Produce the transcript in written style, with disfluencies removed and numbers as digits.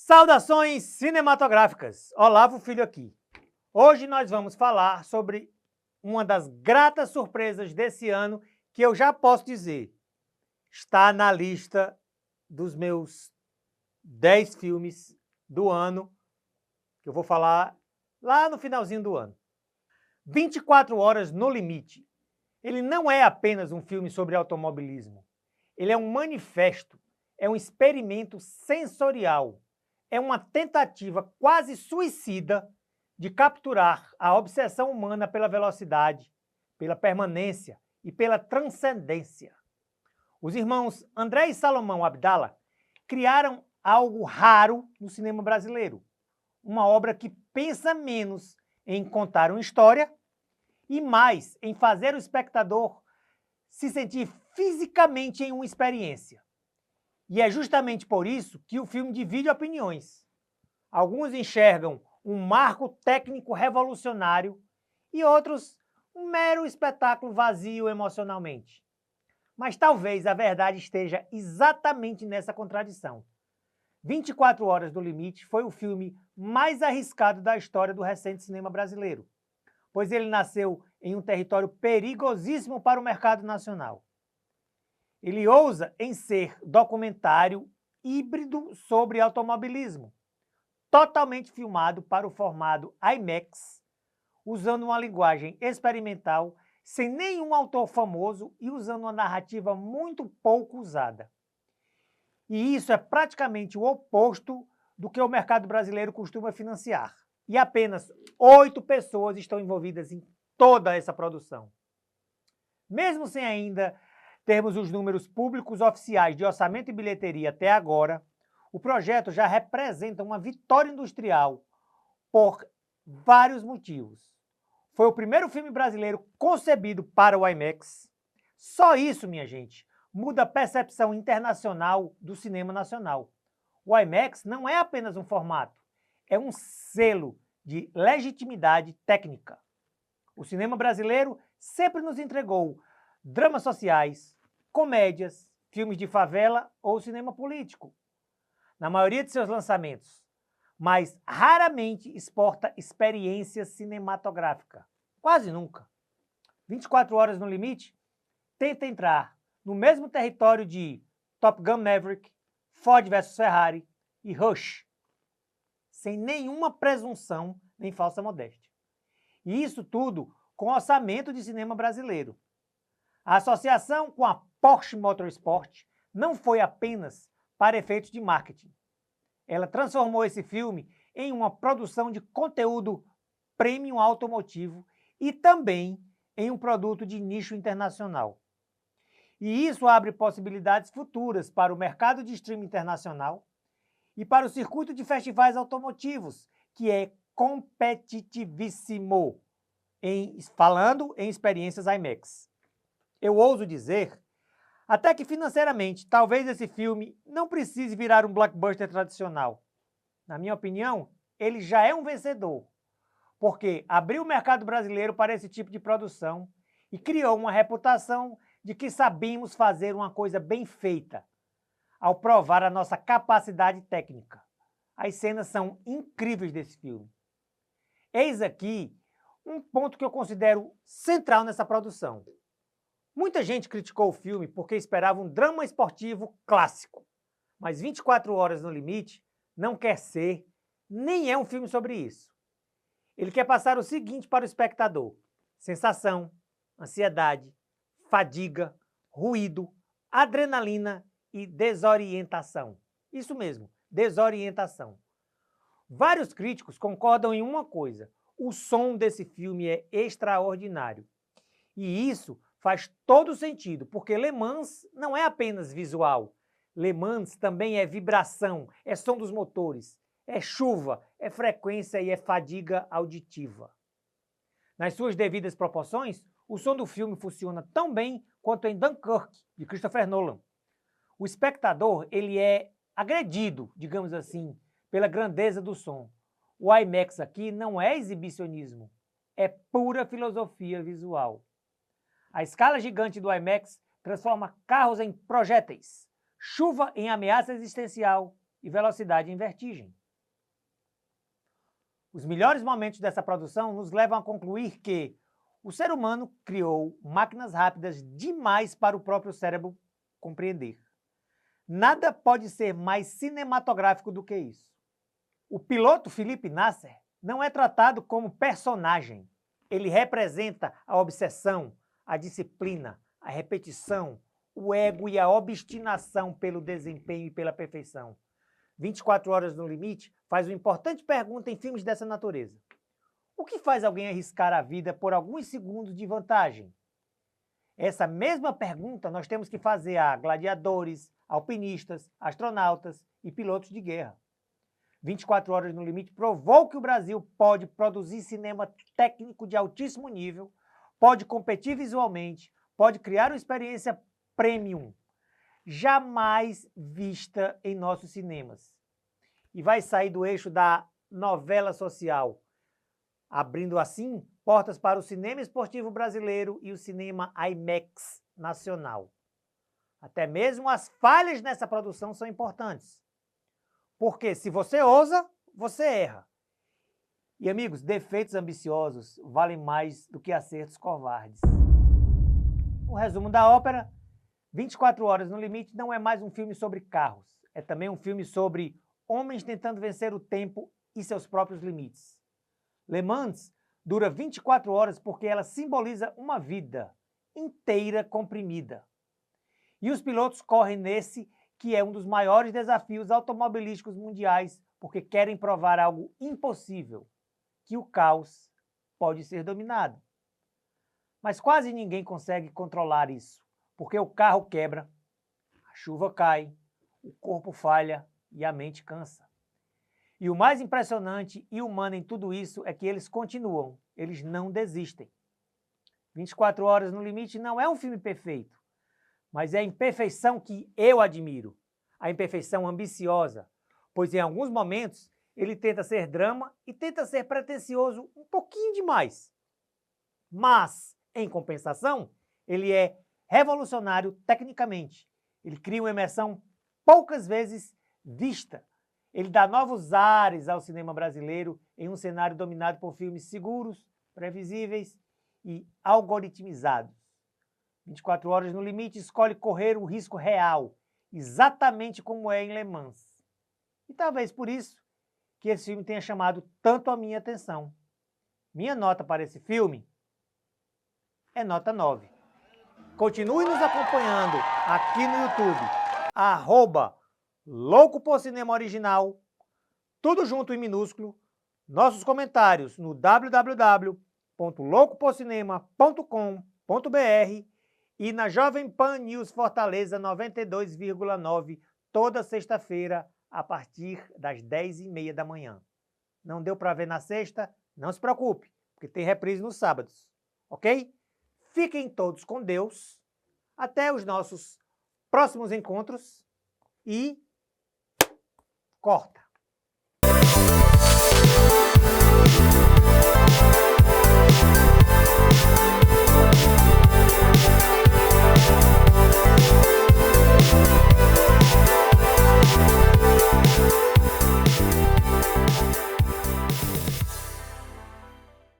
Saudações cinematográficas! Olavo Filho aqui. Hoje nós vamos falar sobre uma das gratas surpresas desse ano que eu já posso dizer está na lista dos meus 10 filmes do ano, que eu vou falar lá no finalzinho do ano. 24 Horas no Limite. Ele não é apenas um filme sobre automobilismo. Ele é um manifesto, é um experimento sensorial, é uma tentativa quase suicida de capturar a obsessão humana pela velocidade, pela permanência e pela transcendência. Os irmãos André e Salomão Abdala criaram algo raro no cinema brasileiro, uma obra que pensa menos em contar uma história e mais em fazer o espectador se sentir fisicamente em uma experiência. E é justamente por isso que o filme divide opiniões. Alguns enxergam um marco técnico revolucionário e outros um mero espetáculo vazio emocionalmente. Mas talvez a verdade esteja exatamente nessa contradição. 24 Horas no Limite foi o filme mais arriscado da história do recente cinema brasileiro, pois ele nasceu em um território perigosíssimo para o mercado nacional. Ele ousa em ser documentário híbrido sobre automobilismo, totalmente filmado para o formato IMAX, usando uma linguagem experimental, sem nenhum autor famoso e usando uma narrativa muito pouco usada. E isso é praticamente o oposto do que o mercado brasileiro costuma financiar. E apenas 8 pessoas estão envolvidas em toda essa produção. Mesmo sem ainda termos os números públicos oficiais de orçamento e bilheteria até agora, o projeto já representa uma vitória industrial por vários motivos. Foi o primeiro filme brasileiro concebido para o IMAX. Só isso, minha gente, muda a percepção internacional do cinema nacional. O IMAX não é apenas um formato, é um selo de legitimidade técnica. O cinema brasileiro sempre nos entregou dramas sociais, comédias, filmes de favela ou cinema político, na maioria de seus lançamentos, mas raramente exporta experiência cinematográfica. Quase nunca. 24 Horas no Limite tenta entrar no mesmo território de Top Gun Maverick, Ford vs Ferrari e Rush, sem nenhuma presunção nem falsa modéstia. E isso tudo com orçamento de cinema brasileiro. A associação com a Porsche Motorsport não foi apenas para efeitos de marketing. Ela transformou esse filme em uma produção de conteúdo premium automotivo e também em um produto de nicho internacional. E isso abre possibilidades futuras para o mercado de streaming internacional e para o circuito de festivais automotivos, que é competitivíssimo, falando em experiências IMAX. Eu ouso dizer, até que financeiramente, talvez esse filme não precise virar um blockbuster tradicional. Na minha opinião, ele já é um vencedor, porque abriu o mercado brasileiro para esse tipo de produção e criou uma reputação de que sabemos fazer uma coisa bem feita, ao provar a nossa capacidade técnica. As cenas são incríveis desse filme. Eis aqui um ponto que eu considero central nessa produção. Muita gente criticou o filme porque esperava um drama esportivo clássico, mas 24 Horas no Limite não quer ser, nem é um filme sobre isso. Ele quer passar o seguinte para o espectador: sensação, ansiedade, fadiga, ruído, adrenalina e desorientação. Isso mesmo, desorientação. Vários críticos concordam em uma coisa: o som desse filme é extraordinário. E isso faz todo sentido, porque Le Mans não é apenas visual. Le Mans também é vibração, é som dos motores, é chuva, é frequência e é fadiga auditiva. Nas suas devidas proporções, o som do filme funciona tão bem quanto em Dunkirk, de Christopher Nolan. O espectador ele é agredido, digamos assim, pela grandeza do som. O IMAX aqui não é exibicionismo, é pura filosofia visual. A escala gigante do IMAX transforma carros em projéteis, chuva em ameaça existencial e velocidade em vertigem. Os melhores momentos dessa produção nos levam a concluir que o ser humano criou máquinas rápidas demais para o próprio cérebro compreender. Nada pode ser mais cinematográfico do que isso. O piloto Felipe Nasser não é tratado como personagem. Ele representa a obsessão, a disciplina, a repetição, o ego e a obstinação pelo desempenho e pela perfeição. 24 Horas no Limite faz uma importante pergunta em filmes dessa natureza. O que faz alguém arriscar a vida por alguns segundos de vantagem? Essa mesma pergunta nós temos que fazer a gladiadores, alpinistas, astronautas e pilotos de guerra. 24 Horas no Limite provou que o Brasil pode produzir cinema técnico de altíssimo nível, pode competir visualmente, pode criar uma experiência premium, jamais vista em nossos cinemas. E vai sair do eixo da novela social, abrindo assim portas para o cinema esportivo brasileiro e o cinema IMAX nacional. Até mesmo as falhas nessa produção são importantes. Porque se você ousa, você erra. E amigos, defeitos ambiciosos valem mais do que acertos covardes. Um resumo da ópera: 24 Horas no Limite não é mais um filme sobre carros. É também um filme sobre homens tentando vencer o tempo e seus próprios limites. Le Mans dura 24 horas porque ela simboliza uma vida inteira comprimida. E os pilotos correm nesse que é um dos maiores desafios automobilísticos mundiais, porque querem provar algo impossível, que o caos pode ser dominado. Mas quase ninguém consegue controlar isso, porque o carro quebra, a chuva cai, o corpo falha e a mente cansa. E o mais impressionante e humano em tudo isso é que eles continuam, eles não desistem. 24 Horas no Limite não é um filme perfeito, mas é a imperfeição que eu admiro, a imperfeição ambiciosa, pois em alguns momentos ele tenta ser drama e tenta ser pretensioso um pouquinho demais. Mas, em compensação, ele é revolucionário tecnicamente. Ele cria uma imersão poucas vezes vista. Ele dá novos ares ao cinema brasileiro em um cenário dominado por filmes seguros, previsíveis e algoritmizados. 24 Horas no Limite escolhe correr o risco real, exatamente como é em Le Mans. E talvez por isso que esse filme tenha chamado tanto a minha atenção. Minha nota para esse filme é nota 9. Continue nos acompanhando aqui no YouTube, @Louco por Cinema Original, tudo junto em minúsculo, nossos comentários no www.loucoporcinema.com.br e na Jovem Pan News Fortaleza 92,9, toda sexta-feira, a partir das 10h30 da manhã. Não deu para ver na sexta? Não se preocupe, porque tem reprise nos sábados, ok? Fiquem todos com Deus, até os nossos próximos encontros e corta!